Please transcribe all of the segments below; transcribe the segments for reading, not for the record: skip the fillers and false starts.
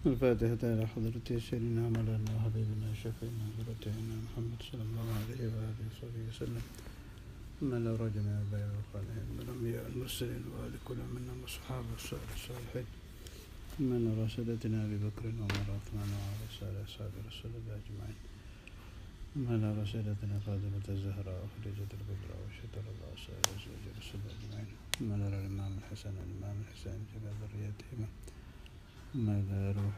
الفاتحة إلى حضرة سيدنا مولانا وحبيبنا شفيعنا برتعنا محمد صلى الله عليه وآله وصحبه وسلم من لا رجمع بين الخالحين من الأنبياء المرسلين وآل كل منا وصحابه الصالحين من راسدتنا أبي بكر وعمر وعثمان وعلى سائر أصحاب رسول الله أجمعين من راسدتنا فاطمة الزهراء وخديجة الكبرى وشتر الله سائر أزواج رسول الله أجمعين من الإمام الحسن والإمام الحسين جميع ذريتهما ما إلى روح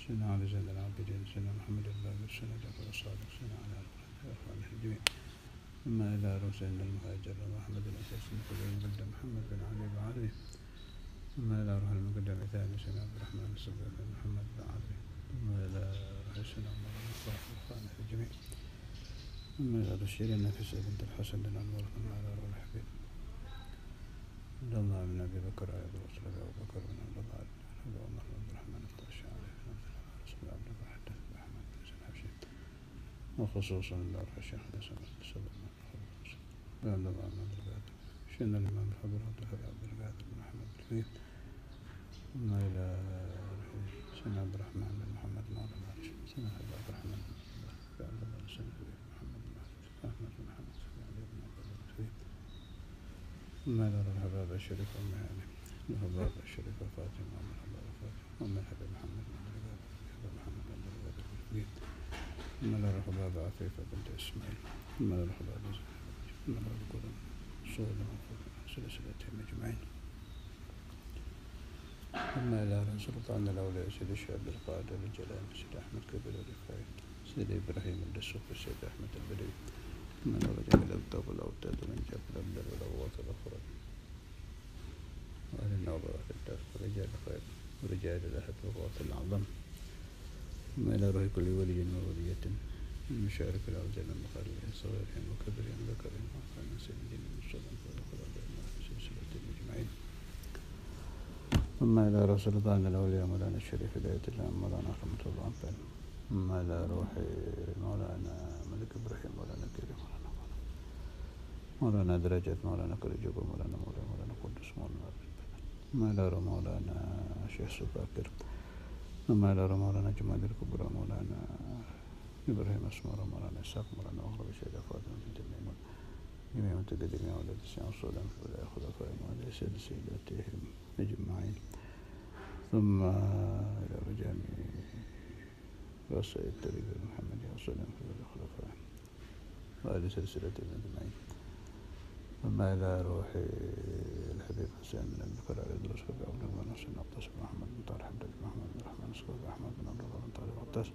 سيدنا علي زين العابدين سيدنا محمد الباقر سيدنا جعفر الصادق سيدنا علي الأخوان الجميع ما إلى روح سيدنا المهاجر ومحمد الأساس المقدم مقدم محمد بن علي العربي ما إلى روح المقدم الثاني سيدنا عبد الرحمن الصديق بن محمد بن علي ما إلى روح سيدنا عمر بن الخطاب الجميع ما إلى روح شيرين نفسه بنت الحسن بن عمر ما إلى روح الحبيب عبد الله بن أبي بكر أيضا رسول أبو بكر بن عبد الله بن عمر بن عبد الرحمن الطاشي عليه رسول عبد الله حدث أحمد بن زين حبشي وخصوصا دار الشيخ الحسن الصدر وعبد الله بن عبد القادر شيخنا الإمام الحبر عبد القادر بن أحمد الكبير ثم إلى سيدنا عبد الرحمن بن محمد مولى العرش سيدنا عبد الرحمن بن عبد الله بن سيدنا محمد بن أحمد بن محمد بن علي بن عبد الله الكبير ثم إلى الحباب الشريف والمهاني الحباب الشريف فاطمة ومن حباب فاطمة ومن حباب محمد بن عبد القادر حباب محمد بن عبد القادر الكبير ثم إلى الحباب عفيفة بنت إسماعيل ثم إلى الحباب ثم إلى القرآن صول سلسلتهم أجمعين ثم إلى سلطان الأولياء سيد الشيخ عبد القادر الجيلاني سيد أحمد كبير الرفاعي سيد إبراهيم الدسوقي سيد أحمد البدوي من ولد من الأبطاب والأوتاد من جاب الأبدال والأغواط الأخرى وأهل النوبة وأهل الدار ورجال الخير ورجال الأهد والغواط الأعظم ثم إلى روح كل ولي وولية من مشارك الأوزان المخالية صغيرهم وكبرهم ذكرهم وأخوان سيدين المصطفى والخلفاء في سلسلة المجمعين ثم إلى رسول الله الأولياء مولانا الشريف هداية الله مولانا رحمة الله عنه ثم إلى روح مولانا ملك إبراهيم مولانا كريم مولانا درجات مولانا كريجوب مولانا قدس ثم إلى روح مولانا شيخ سباكر ثم إلى روح مولانا جمال الكبرى مولانا إبراهيم أسمر مولانا إسحاق مولانا أغرب الشيخ فاطمة بنت الميمون جميع متقدمين ولد السيان الصولان في ولاية خلفائهم وعلى سيداتهم أجمعين ثم إلى رجال رأس الطريق محمد وسلم في ولاية خلفائهم وعلى سلسلتهم أجمعين ثم إلى روح الحبيب حسين بن البكر على درس عبد الله بن حسين عباس بن محمد بن طارق حمد بن محمد بن الرحمن السقاف أحمد بن عبد الله بن طارق عباس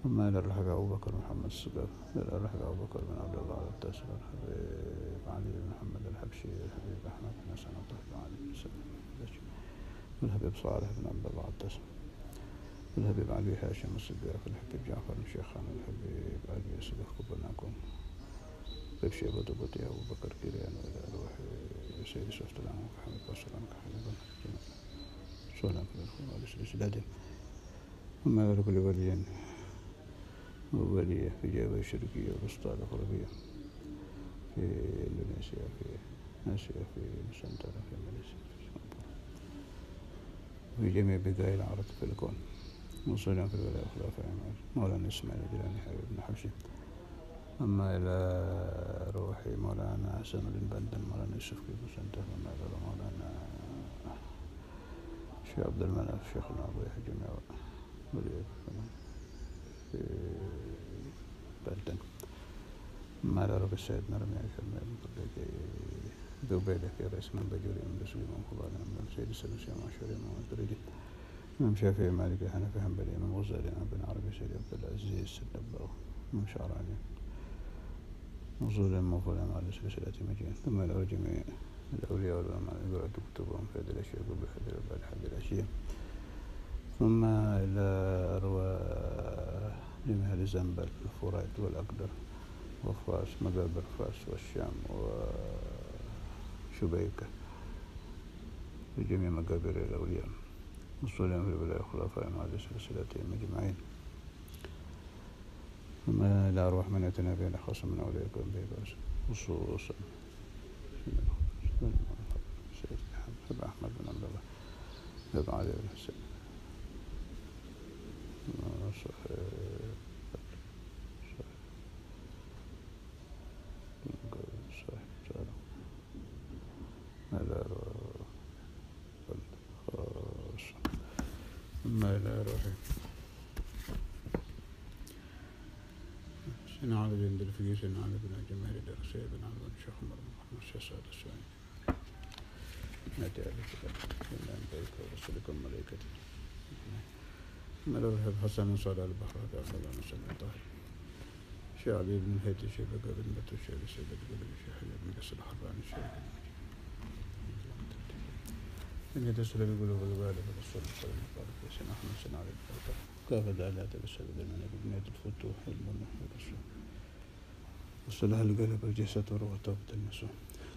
ثم إلى الرحب أبو بكر محمد السقاف إلى الرحب أبو بكر بن عبد الله العباس الحبيب علي بن محمد الحبشي الحبيب أحمد بن حسن الطيب علي بن سلم الحبيب صالح بن عبد الله العباس الحبيب علي هاشم الصديق الحبيب جعفر بن شيخان الحبيب علي الصديق كبرناكم الحبيب شيبة بطي أبو بكر كيريان وإلى روح سيد سفت العام وحمد وسلام كحبيب سلام في الأخوة على سلسلته ثم إلى كل ولي وولية في جابة الشركية والوسطى الغربية في إندونيسيا في آسيا في نسنترا في ماليزيا في جميع بقاع العرب في الكون وصلنا في الولاية خلافة مولانا إسماعيل الجيلاني حبيب بن حبشي أما إلى روح مولانا حسن بن بندن مولانا يوسف كيف سنته وما إلى مولانا شيخ عبد المناف شيخنا أبو يحيى جميع وليه في بلدن ما لا رب السيد نرمي عشان ما يمكن دوبيلة في رئيس من بجوري من رسول من خبالنا من سيد السلسية معشوري من مدرجة من شافعي مالك حنفي حنبلي من غزالي بن عربي سيد عبد العزيز الدباغ من شعراني وصولا موفولا على سلسلة مجين ثم إلى جميع الأولياء والعلماء يقرأ كتبهم في هذه الأشياء قبل هذه بعد هذه الأشياء ثم إلى أرواح جميع الزنبل الفريد والأقدر وفاس مقابر فاس والشام وشبيكة وجميع مقابر الأولياء وصولهم في الولاية خلفائهم على سلسلتهم أجمعين ثم إلى أرواح من يتنابي خاصة من أولياء بيباس خصوصا سيد أحمد بن عبد الله بن علي بن حسين سنا على جند الفقيه سنا على بن جماهير درس بن على بن شيخ عمر بن محمد الشيخ السواني ناتي على كتاب من أنبيائك ورسلك وملائكتك ملوه حسن صلى البحر أفضل نسل الطاهر شيخ علي بن هيتي شيخ بقى بن بطو شيخ سيدة قلب شيخ حجر بن قصر الحراني الشيخ إن يتسل بقلوب الغالب والرسول صلى الله عليه وسلم أحمد سنة على البحر كافة آلات بالسبب المنك بنية الفتوح والمنح والرسول وصلها القلب الجسد وروتوبة النسوح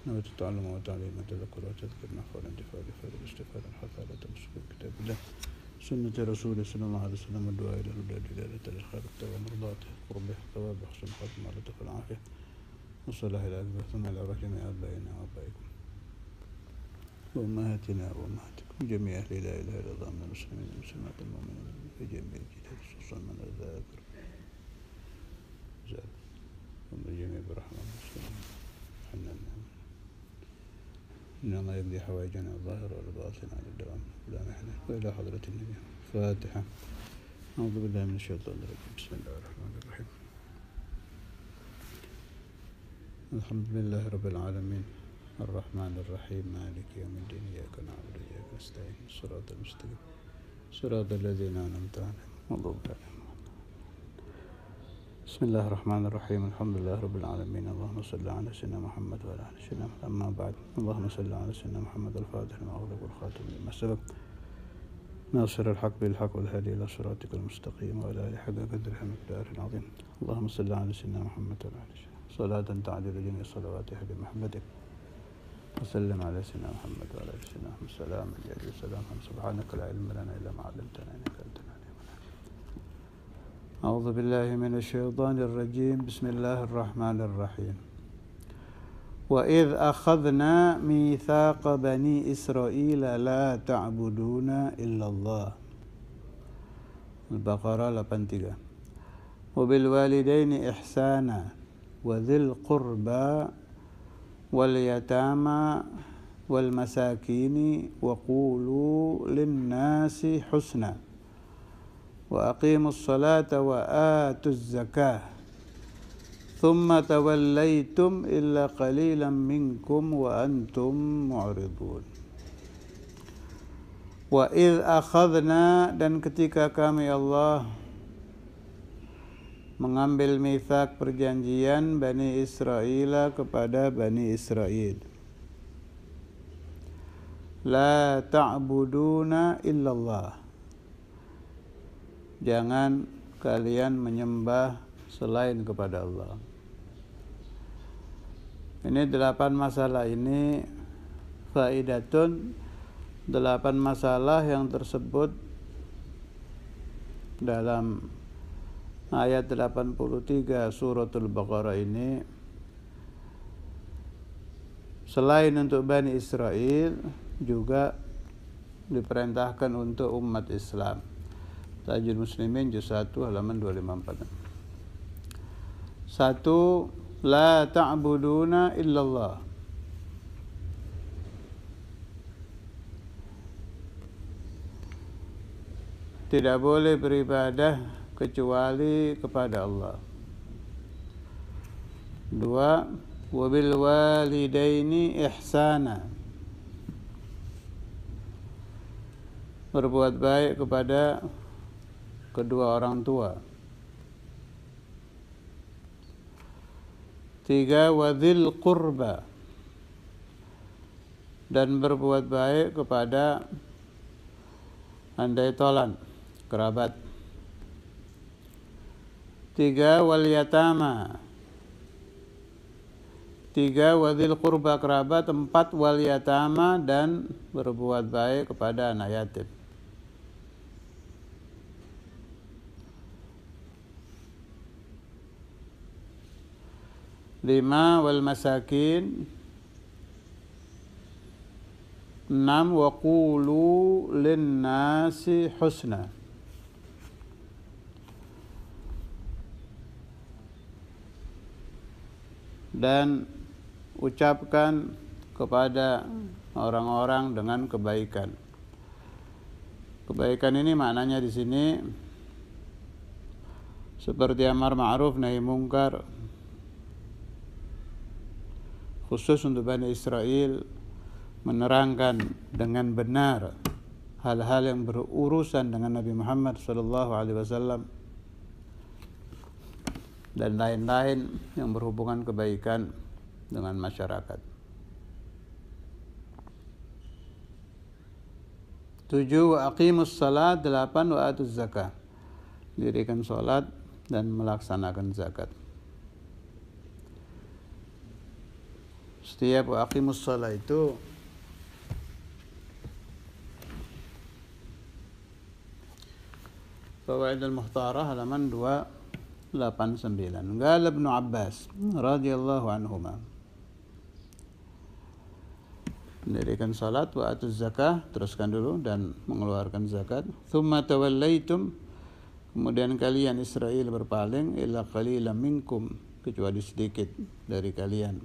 نويت التعلم وتعليم التذكر وتذكر نحو الانتفاع لفعل الاستفادة الحثالة مسك كتاب الله سنة رسول صلى الله عليه وسلم الدعاء إلى الهدى دلالة للخير التوى مرضاته قربه الثواب حسن خاتمة لطف العافية وصلها إلى أكبر ثم إلى رحم آبائنا وآبائكم وأمهاتنا وأمهاتكم جميع أهل لا إله إلا الله من المسلمين والمسلمات المؤمنين في جميع الجهات خصوصا من الذاكر زاد ومن جميع برحمة المسلمين حننا إنما يقضي حوائجنا الظاهرة والباطنة على الدوام لا محنة وإلى حضرة النبي فاتحة أعوذ بالله من الشيطان الرجيم بسم الله الرحمن الرحيم الحمد لله رب العالمين الرحمن الرحيم مالك يوم الدين إياك نعبد وإياك نستعين الصراط المستقيم صراط الذين أنعمت عليهم غير المغضوب عليهم. بسم الله الرحمن الرحيم الحمد لله رب العالمين اللهم صل على سيدنا محمد وعلى آل سيدنا محمد أما بعد اللهم صل على سيدنا محمد الفاتح لما أغلق والخاتم لما سبق ناصر الحق بالحق والهادي إلى صراطك المستقيم وعلى آله حق قدره مقداره العظيم اللهم صل على سيدنا محمد وعلى آل سيدنا صلاة تعدل جميع صلوات أهل محمدك وسلم على سيدنا محمد وعلى آل سيدنا محمد سلام عليك سلام سبحانك لا علم لنا إلا ما علمتنا إنك أنت العليم الحكيم. أعوذ بالله من الشيطان الرجيم بسم الله الرحمن الرحيم وإذ أخذنا ميثاق بني إسرائيل لا تعبدون إلا الله البقرة 83 وبالوالدين إحسانا وذي القربى واليتامى والمساكين وقولوا للناس حسنا وأقيموا الصلاة وآتوا الزكاة ثم توليتم إلا قليلا منكم وأنتم معرضون. وإذ أخذنا dan ketika kami Allah mengambil mitsaq perjanjian Bani Israel kepada Bani Israel. La ta'buduna illallah. Jangan kalian menyembah selain kepada Allah. Ini 8 masalah ini faidatun 8 masalah yang tersebut dalam ayat 83 suratul Baqarah ini selain untuk Bani Israel juga diperintahkan untuk umat Islam. Tajul Muslimin juz 1 halaman 254. 1. La ta'buduna illallah. Tidak boleh beribadah kecuali kepada Allah. 2. Wabil walidaini ihsana. Berbuat baik kepada kedua orang tua. 3. Wadzil qurba. Dan berbuat baik kepada handai tolan, kerabat. 3. Wal yatama. 3. Wadzil qurba kerabat. 4. Wal yatama dan berbuat baik kepada anak yatim. 5. Wal masakin. 6. Wa qulu linnasi husna. Dan ucapkan kepada orang-orang dengan kebaikan. Kebaikan ini maknanya di sini seperti amar ma'ruf nahi mungkar, khusus untuk Bani Israel, menerangkan dengan benar hal-hal yang berurusan dengan Nabi Muhammad SAW dan lain-lain yang berhubungan kebaikan dengan masyarakat. 7. Wa aqimus salat. 8. Wa atuz zakah. Dirikan salat dan melaksanakan zakat. Setiap wa aqimus salat itu Fawaid al-Mukhtarah halaman 289. Qala Ibnu Abbas radhiyallahu anhuma, mendirikan salat, wa atuz zakah, teruskan dulu, dan mengeluarkan zakat. Tsumma tawallaitum, kemudian kalian Israel berpaling, illa qalilan minkum, kecuali sedikit dari kalian.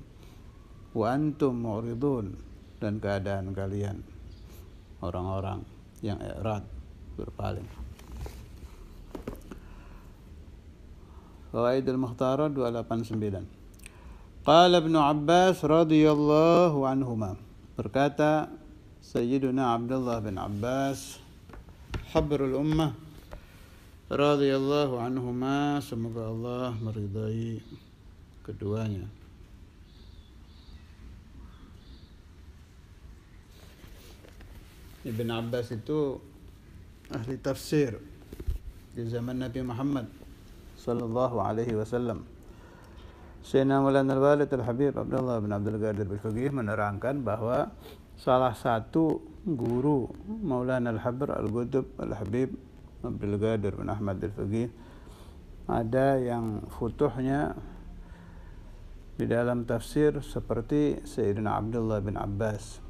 Wa antum mu'ridun, dan keadaan kalian orang-orang yang i'rad, berpaling. Fawaid al-Mukhtarah 289. Qala Ibnu Abbas radhiyallahu anhuma, berkata Sayyiduna Abdullah bin Abbas, habrul ummah, radhiyallahu anhuma, semoga Allah meridai keduanya. Ibn Abbas itu ahli tafsir di zaman Nabi Muhammad sallallahu alaihi wasallam. Sayyidina Maulana Al-Walid Al-Habib Abdullah bin Abdul Qadir Al-Faqih menerangkan bahwa salah satu guru Maulana Al-Habr Al-Qutb Al-Habib Abdul Qadir bin Ahmad Al-Faqih ada yang futuhnya di dalam tafsir seperti Sayyidina Abdullah bin Abbas,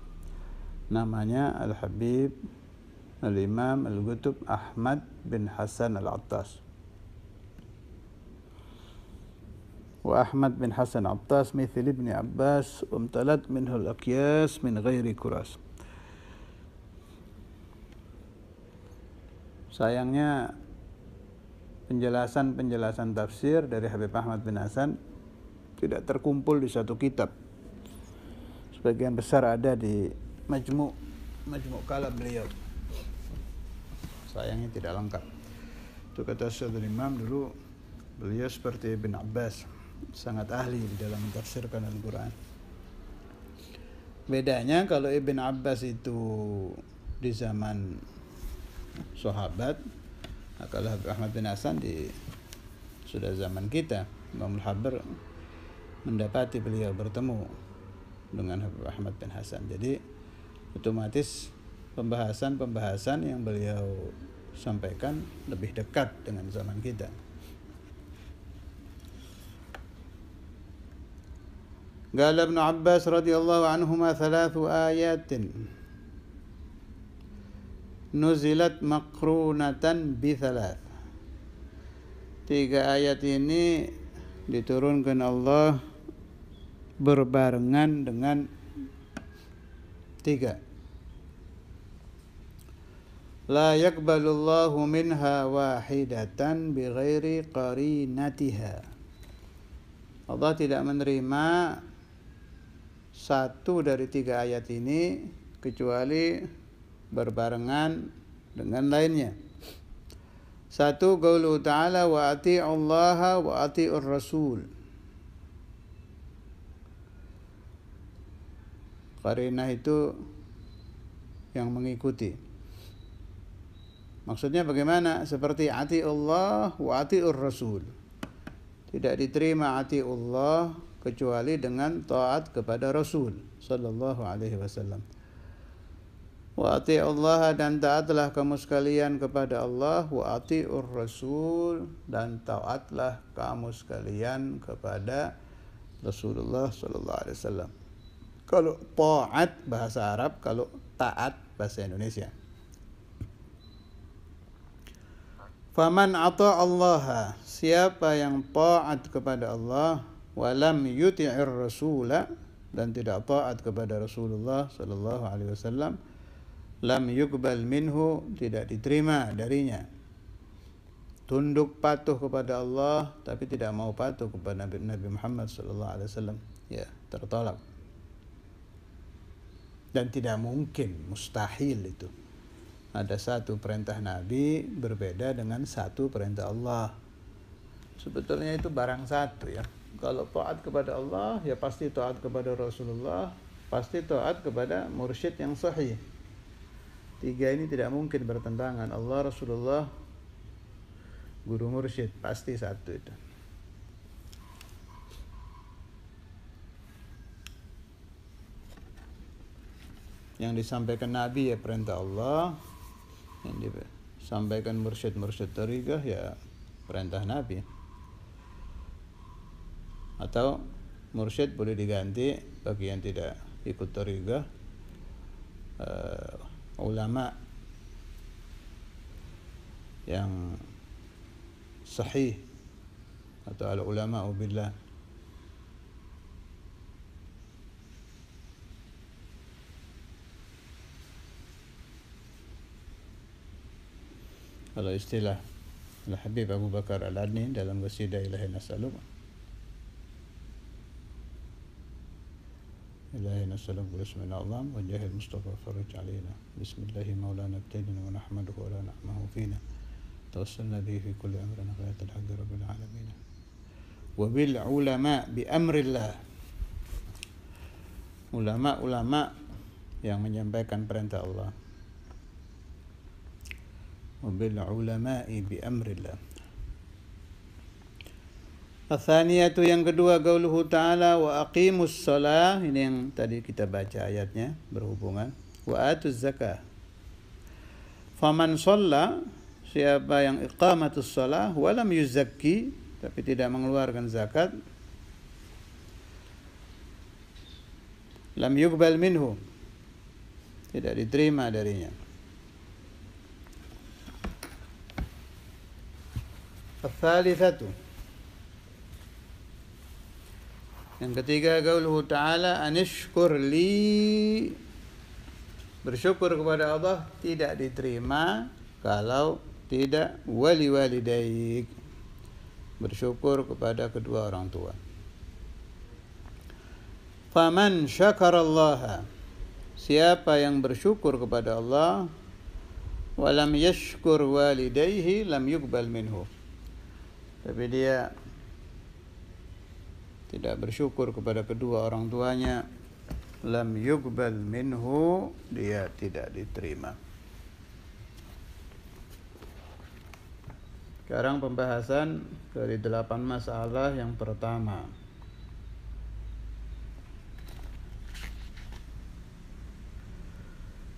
namanya Al-Habib Al-Imam Al-Qutb Ahmad bin Hasan Al-Attas. وأحمد بن حسن عطاس مثل ابن عباس وامتلت منه الأقياس من غير كراس. Sayangnya penjelasan tafsir dari Habib Ahmad bin Hasan tidak terkumpul di satu kitab. Sebagian besar ada di Majmu' Kalam beliau. Sayangnya tidak lengkap. Itu kata Sayyidul Imam dulu, beliau seperti Ibn Abbas, sangat ahli di dalam mentafsirkan Al-Quran. Bedanya kalau Ibn Abbas itu di zaman sahabat, kalau Habib Ahmad bin Hasan sudah zaman kita. Imam Al-Habr mendapati beliau bertemu dengan Habib Ahmad bin Hasan, jadi otomatis pembahasan yang beliau sampaikan lebih dekat dengan zaman kita. Qala Ibnu Abbas radhiyallahu anhuma 3 ayatin nuzilat maqrunatan bi 3. 3 ayat ini diturunkan Allah berbarengan dengan 3. La yaqbalullahu minha wahidatan bighairi qarinatiha. Allah tidak menerima satu dari 3 ayat ini kecuali berbarengan dengan lainnya. 1. Qauluhu ta'ala wa ati'ullaha wa ati'ur rasul. Qarinah itu yang mengikuti. Maksudnya bagaimana? Seperti ati'ullah wa ati'ur rasul. Tidak diterima ati'ullah kecuali dengan taat kepada Rasul sallallahu alaihi wasallam. Wa ati'ullaha, dan taatlah kamu sekalian kepada Allah, wa ati'ur rasul, dan taatlah kamu sekalian kepada Rasulullah sallallahu alaihi wasallam. Kalau taat bahasa Arab, kalau taat bahasa Indonesia. Faman ata'allaha, siapa yang taat kepada Allah, walam yuti'ir rasula, dan tidak taat kepada Rasulullah sallallahu alaihi wasallam, lam yuqbal minhu, tidak diterima darinya. Tunduk patuh kepada Allah tapi tidak mau patuh kepada Nabi Muhammad sallallahu alaihi wasallam, ya tertolak. Dan tidak mungkin, mustahil itu. Ada satu perintah Nabi berbeda dengan satu perintah Allah. Sebetulnya itu barang satu ya. Kalau taat kepada Allah, ya pasti taat kepada Rasulullah, pasti taat kepada mursyid yang sahih. Tiga ini tidak mungkin bertentangan. Allah, Rasulullah, guru mursyid, pasti satu itu. Yang disampaikan Nabi ya perintah Allah, yang disampaikan mursyid tariqah ya perintah Nabi. Atau mursyid boleh diganti bagi yang tidak ikut tariqah, ulama yang sahih atau al-ulama billah. Kalau istilah Al-Habib Abu Bakar Al-Adni dalam qasidah Ilahi Nas'aluk, Ilahi Nas'aluk bismillah Allahum wa jahil Mustafa faraj alaina bismillahi maulana abtadina wa nahmaduhu wa la na'mahu fina tawassalna bihi fi kulli amrin ghayatul haqqi rabbil alamin wa bil ulama bi amrillah. Ulama-ulama yang menyampaikan perintah Allah. Wabil ulama'i bi amrillah. Atsaniyatu, yang kedua, qauluhu ta'ala wa aqimus shalah, ini yang tadi kita baca ayatnya berhubungan, wa atuz zakah. Faman shalla, siapa yang iqamatus shalah wa lam yuzakki, tapi tidak mengeluarkan zakat, lam yuqbal minhu, tidak diterima darinya. Al-thalithatu, yang ketiga, qauluhu ta'ala anishkur li, bersyukur kepada Allah tidak diterima kalau tidak wali walidaik, bersyukur kepada kedua orang tua. Faman syakarallaha, siapa yang bersyukur kepada Allah, walam yashkur walidayhi lam yuqbal minhu, tapi dia tidak bersyukur kepada kedua orang tuanya, lam yuqbal minhu, dia tidak diterima. Sekarang pembahasan dari 8 masalah yang pertama.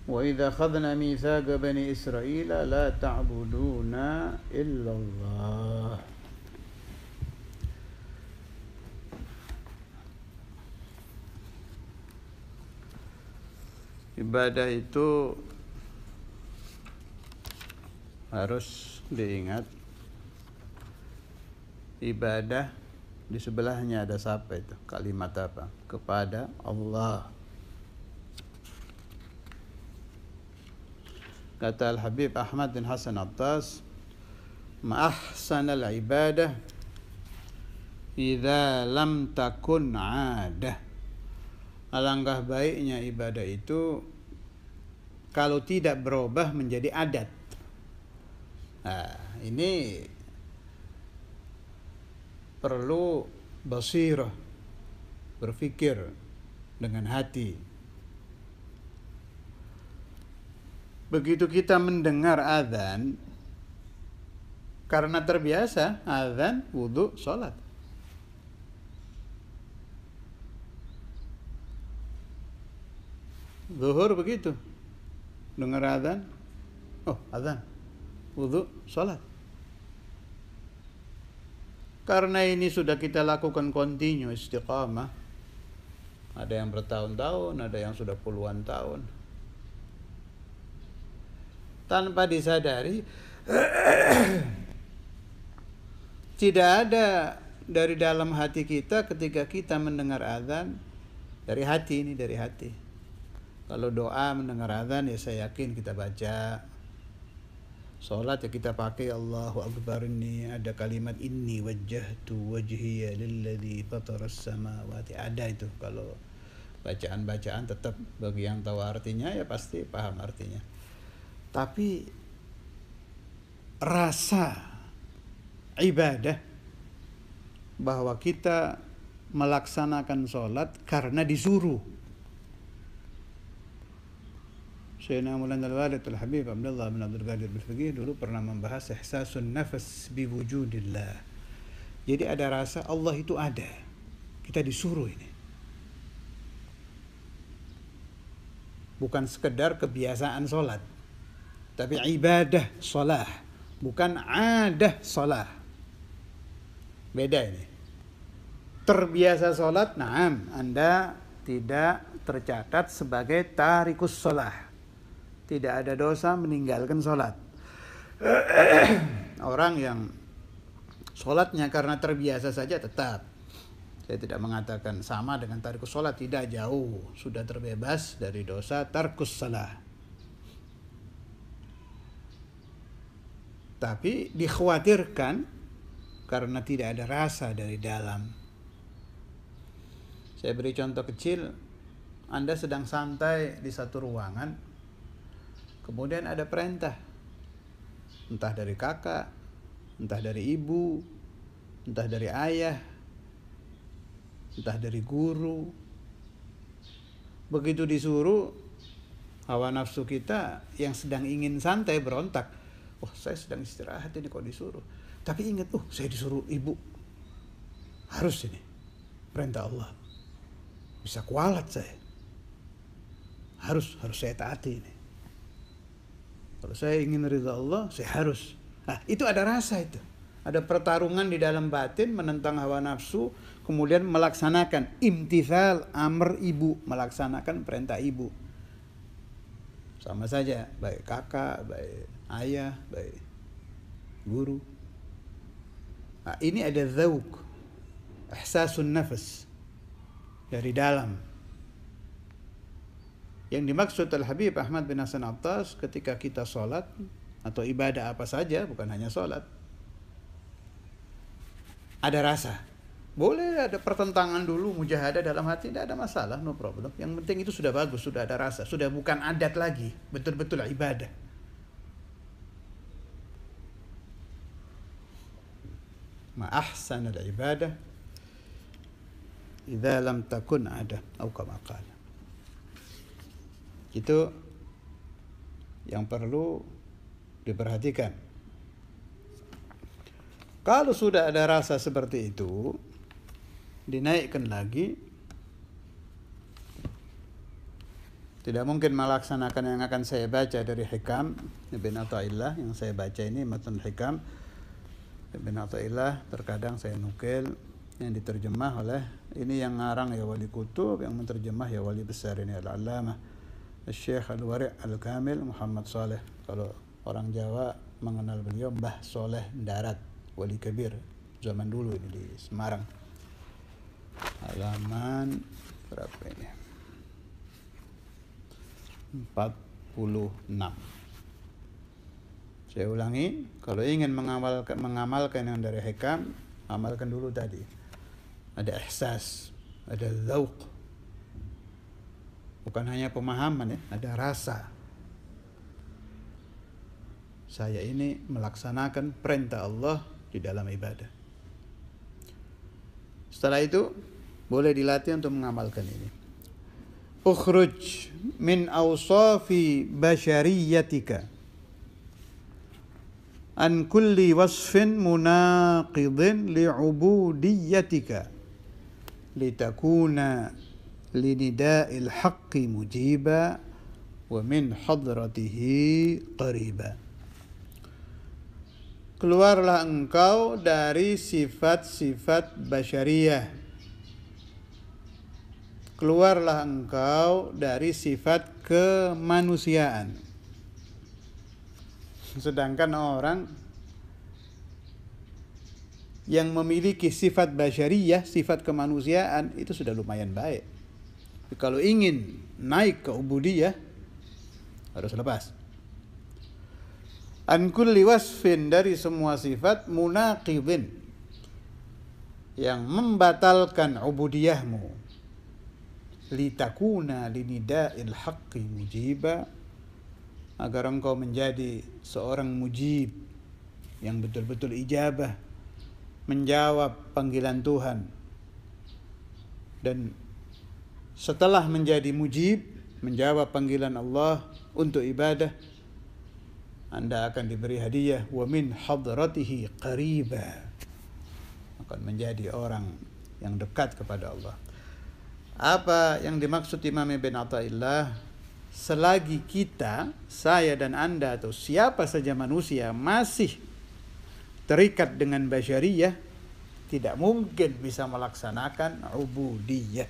Wa idza akhadna mitsaqa bani Israila la ta'buduna illallah. Ibadah itu harus diingat. Ibadah di sebelahnya ada siapa itu? Kalimat apa? Kepada Allah. Kata Al-Habib Ahmad bin Hasan Attas, ma'ahsanal ibadah idza lam takun 'adah. Alangkah baiknya ibadah itu kalau tidak berubah menjadi adat. Nah, ini perlu basirah, berpikir dengan hati. Begitu kita mendengar azan, karena terbiasa azan, wudu, sholat. Zuhur begitu, dengar azan, oh azan, wudu, sholat. Karena ini sudah kita lakukan kontinu, istiqamah. Ada yang bertahun-tahun, ada yang sudah puluhan tahun. Tanpa disadari, tidak ada dari dalam hati kita ketika kita mendengar azan, Dari hati ini, dari hati. Kalau doa mendengar azan ya saya yakin kita baca. Salat ya kita pakai Allahu Akbar, ini ada kalimat inni wajjahtu wajhiya lilladzi fataras samawati. Ada itu. Kalau bacaan-bacaan tetap bagi yang tahu artinya ya pasti paham artinya. Tapi rasa ibadah bahwa kita melaksanakan sholat karena disuruh. Sayyidina Maulana Al-Walid Al-Habib Abdullah bin Abdul Qadir Al-Fiqih dulu pernah membahas ihsasun nafas biwujudillah. Jadi ada rasa Allah itu ada. Kita disuruh ini. Bukan sekedar kebiasaan sholat, tapi ibadah sholat, bukan adah sholat. Beda ini. Terbiasa sholat, naam, Anda tidak tercatat sebagai tarikus sholat. Tidak ada dosa meninggalkan sholat. Orang yang sholatnya karena terbiasa saja tetap. Saya tidak mengatakan sama dengan tarikus sholat, tidak, jauh. Sudah terbebas dari dosa tarkus sholat. Tapi dikhawatirkan karena tidak ada rasa dari dalam. Saya beri contoh kecil. Anda sedang santai di satu ruangan, kemudian ada perintah, entah dari kakak, entah dari ibu, entah dari ayah, entah dari guru. Begitu disuruh, hawa nafsu kita yang sedang ingin santai berontak. Oh, saya sedang istirahat ini kok disuruh. Tapi ingat, saya disuruh ibu. Harus ini, perintah Allah. Bisa kualat saya. Harus saya taati ini. Kalau saya ingin ridha Allah, saya harus. Nah, itu ada rasa itu. Ada pertarungan di dalam batin menentang hawa nafsu, kemudian melaksanakan imtithal amr ibu, melaksanakan perintah ibu. Sama saja, baik kakak, baik ayah, baik guru. Nah, ini ada dzauq, ihsasun nafas dari dalam. Yang dimaksud Al-Habib Ahmad bin Hasan Attas ketika kita sholat atau ibadah apa saja, bukan hanya sholat, ada rasa. Boleh ada pertentangan dulu, mujahadah dalam hati, tidak ada masalah, no problem. Yang penting itu sudah bagus, sudah ada rasa, sudah bukan adat lagi, betul-betul ibadah. Ma ahsan al-ibadah idza lam takun ada, atau kama qala. Itu yang perlu diperhatikan. Kalau sudah ada rasa seperti itu, dinaikkan lagi. Tidak mungkin melaksanakan yang akan saya baca dari Hikam Ibn Athaillah. Yang saya baca ini Matn Hikam Ibn Athaillah, terkadang saya nukil yang diterjemah oleh ini yang ngarang ya Wali Kutub, yang menterjemah ya Wali Besar ini Al-Allamah Syekh Al-Wari' Al-Kamil Muhammad Saleh. Kalau orang Jawa mengenal beliau Mbah Soleh Darat, Wali Kabir zaman dulu ini di Semarang. Halaman berapa ini? 46. Saya ulangi, kalau ingin mengamalkan yang dari Hikam, amalkan dulu tadi. Ada ihsas, ada dzauq. Bukan hanya pemahaman ya, ada rasa. Saya ini melaksanakan perintah Allah di dalam ibadah. Setelah itu boleh dilatih untuk mengamalkan ini. Ukhruj min awsafi basyariyatika an kulli wasfin munaqidin li'ubudiyatika litakuna linida'il haqqi mujiba wa min hadratihi qariba. Keluarlah engkau dari sifat-sifat basyariyah. Keluarlah engkau dari sifat kemanusiaan. Sedangkan orang yang memiliki sifat basyariyah, sifat kemanusiaan, itu sudah lumayan baik. Kalau ingin naik ke ubudiyah harus lepas. An kulli wasfin, dari semua sifat, munaqidin, yang membatalkan ubudiyahmu, litakuna linida'il haqqi mujiba, agar engkau menjadi seorang mujib yang betul-betul ijabah, menjawab panggilan Tuhan. Dan setelah menjadi mujib, menjawab panggilan Allah untuk ibadah, Anda akan diberi hadiah, wa min hadratihi qariba, akan menjadi orang yang dekat kepada Allah. Apa yang dimaksud Imam Ibn Athaillah? Selagi kita, saya dan Anda atau siapa saja manusia masih terikat dengan basyariyah, tidak mungkin bisa melaksanakan ubudiyah.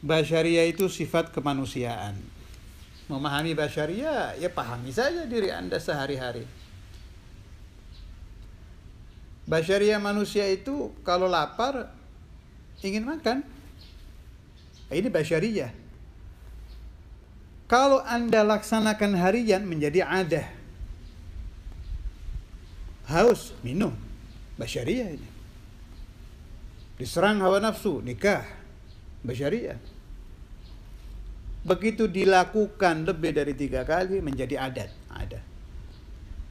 Basyariyah itu sifat kemanusiaan. Memahami basyariyah, ya pahami saja diri Anda sehari-hari. Basyariyah manusia itu kalau lapar ingin makan. Ini basyariyah. Kalau Anda laksanakan harian menjadi adah. Haus, minum. Basyariyah ini. Diserang hawa nafsu, nikah. Basyariyah. Begitu dilakukan lebih dari 3 kali menjadi adat. Ada.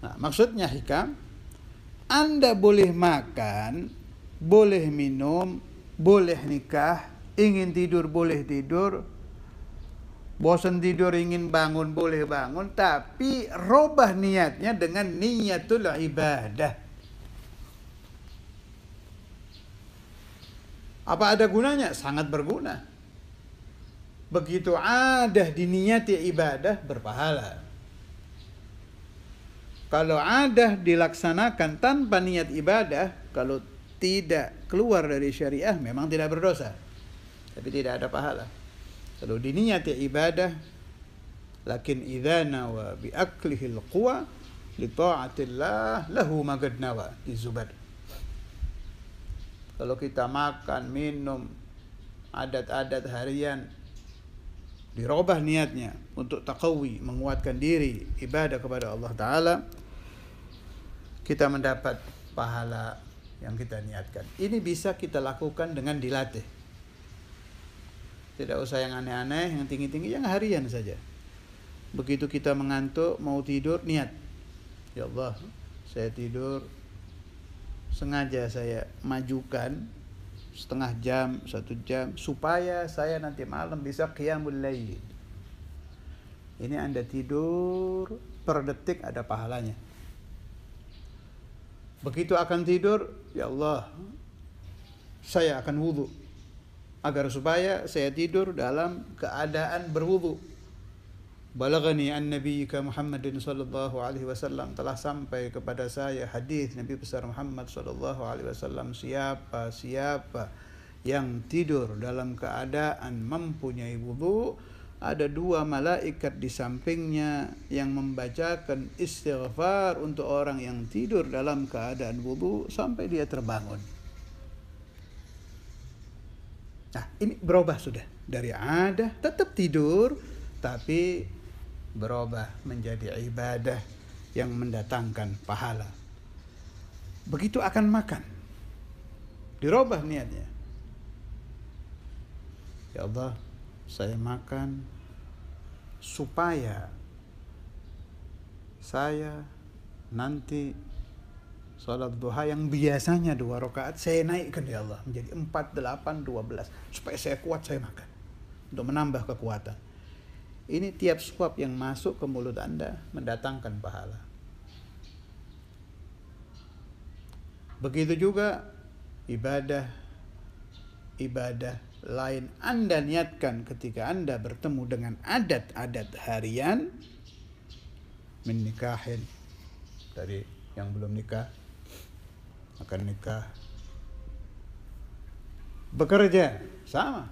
Nah, maksudnya hikam, Anda boleh makan, boleh minum, boleh nikah, ingin tidur boleh tidur, bosan tidur ingin bangun boleh bangun, tapi robah niatnya dengan niyatul ibadah. Apa ada gunanya? Sangat berguna. Begitu adah diniyati ibadah, berpahala. Kalau adah dilaksanakan tanpa niat ibadah, kalau tidak keluar dari syariah, memang tidak berdosa, tapi tidak ada pahala. Kalau diniyati ibadah, lakin idza nawa bi aklihil quwa li ta'atillah lahu ma qad nawa, di Zubair. Kalau kita makan, minum, adat-adat harian, dirubah niatnya untuk taqawi, menguatkan diri, ibadah kepada Allah Ta'ala, kita mendapat pahala yang kita niatkan. Ini bisa kita lakukan dengan dilatih. Tidak usah yang aneh-aneh, yang tinggi-tinggi, yang harian saja. Begitu kita mengantuk, mau tidur, niat. Ya Allah, saya tidur, sengaja saya majukan setengah jam, 1 jam, supaya saya nanti malam bisa qiyamul lail. Ini Anda tidur, per detik ada pahalanya. Begitu akan tidur, ya Allah, saya akan wudu, agar supaya saya tidur dalam keadaan berwudu. Balagani an nabiyyika Muhammadin sallallahu alaihi wasallam, telah sampai kepada saya hadis Nabi besar Muhammad sallallahu alaihi wasallam, siapa yang tidur dalam keadaan mempunyai wudu, ada 2 malaikat di sampingnya yang membacakan istighfar untuk orang yang tidur dalam keadaan wudu sampai dia terbangun. Nah, ini berubah sudah dari adah, tetap tidur, tapi berubah menjadi ibadah yang mendatangkan pahala. Begitu akan makan, dirubah niatnya. Ya Allah, saya makan supaya saya nanti salat duha yang biasanya 2 rakaat, saya naikkan ya Allah menjadi 4, 8, 12, supaya saya kuat, saya makan untuk menambah kekuatan. Ini tiap suap yang masuk ke mulut Anda mendatangkan pahala. Begitu juga ibadah lain Anda niatkan ketika Anda bertemu dengan adat-adat harian, menikahin, dari yang belum nikah akan nikah, bekerja sama,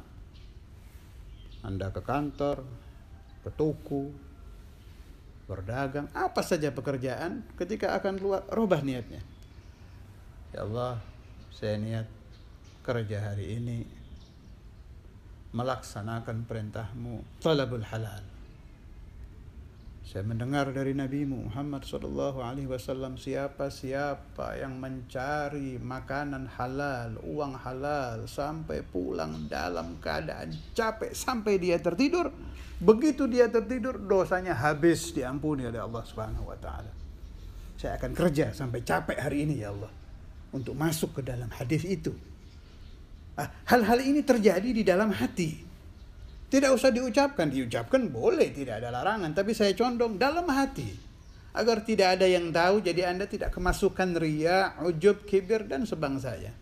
Anda ke kantor, ke toko, berdagang, apa saja pekerjaan, ketika akan keluar, rubah niatnya. Ya Allah, saya niat kerja hari ini melaksanakan perintahmu, talabul halal. Saya mendengar dari Nabi Muhammad SAW, siapa yang mencari makanan halal, uang halal, sampai pulang dalam keadaan capek sampai dia tertidur, begitu dia tertidur dosanya habis diampuni oleh Allah Subhanahu wa taala. Saya akan kerja sampai capek hari ini ya Allah untuk masuk ke dalam hadis itu. Hal-hal ini terjadi di dalam hati. Tidak usah diucapkan boleh, tidak ada larangan. Tapi saya condong dalam hati. Agar tidak ada yang tahu, jadi Anda tidak kemasukan riya, ujub, kibir, dan sebangsanya.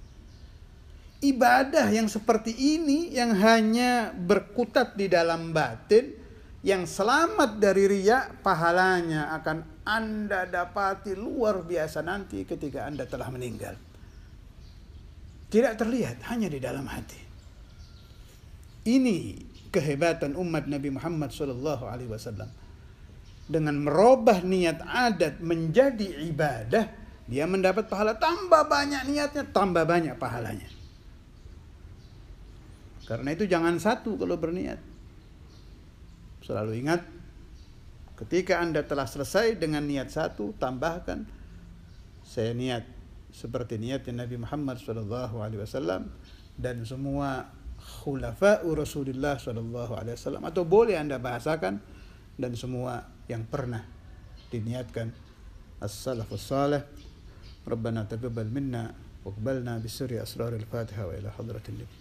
Ibadah yang seperti ini, yang hanya berkutat di dalam batin, yang selamat dari riya, pahalanya akan Anda dapati luar biasa nanti ketika Anda telah meninggal. Tidak terlihat, hanya di dalam hati. Ini kehebatan umat Nabi Muhammad SAW. Dengan merubah niat adat menjadi ibadah, dia mendapat pahala. Tambah banyak niatnya, tambah banyak pahalanya. Karena itu jangan satu kalau berniat. Selalu ingat, ketika Anda telah selesai dengan niat satu, tambahkan, saya niat seperti niatnya Nabi Muhammad SAW dan semua khulafa'u Rasulullah SAW, atau boleh Anda bahasakan, dan semua yang pernah diniatkan as-salafus salih. Rabbana taqabbal minna wa qbalna bi sirri asraril Fatihah wa ila hadratin nabi.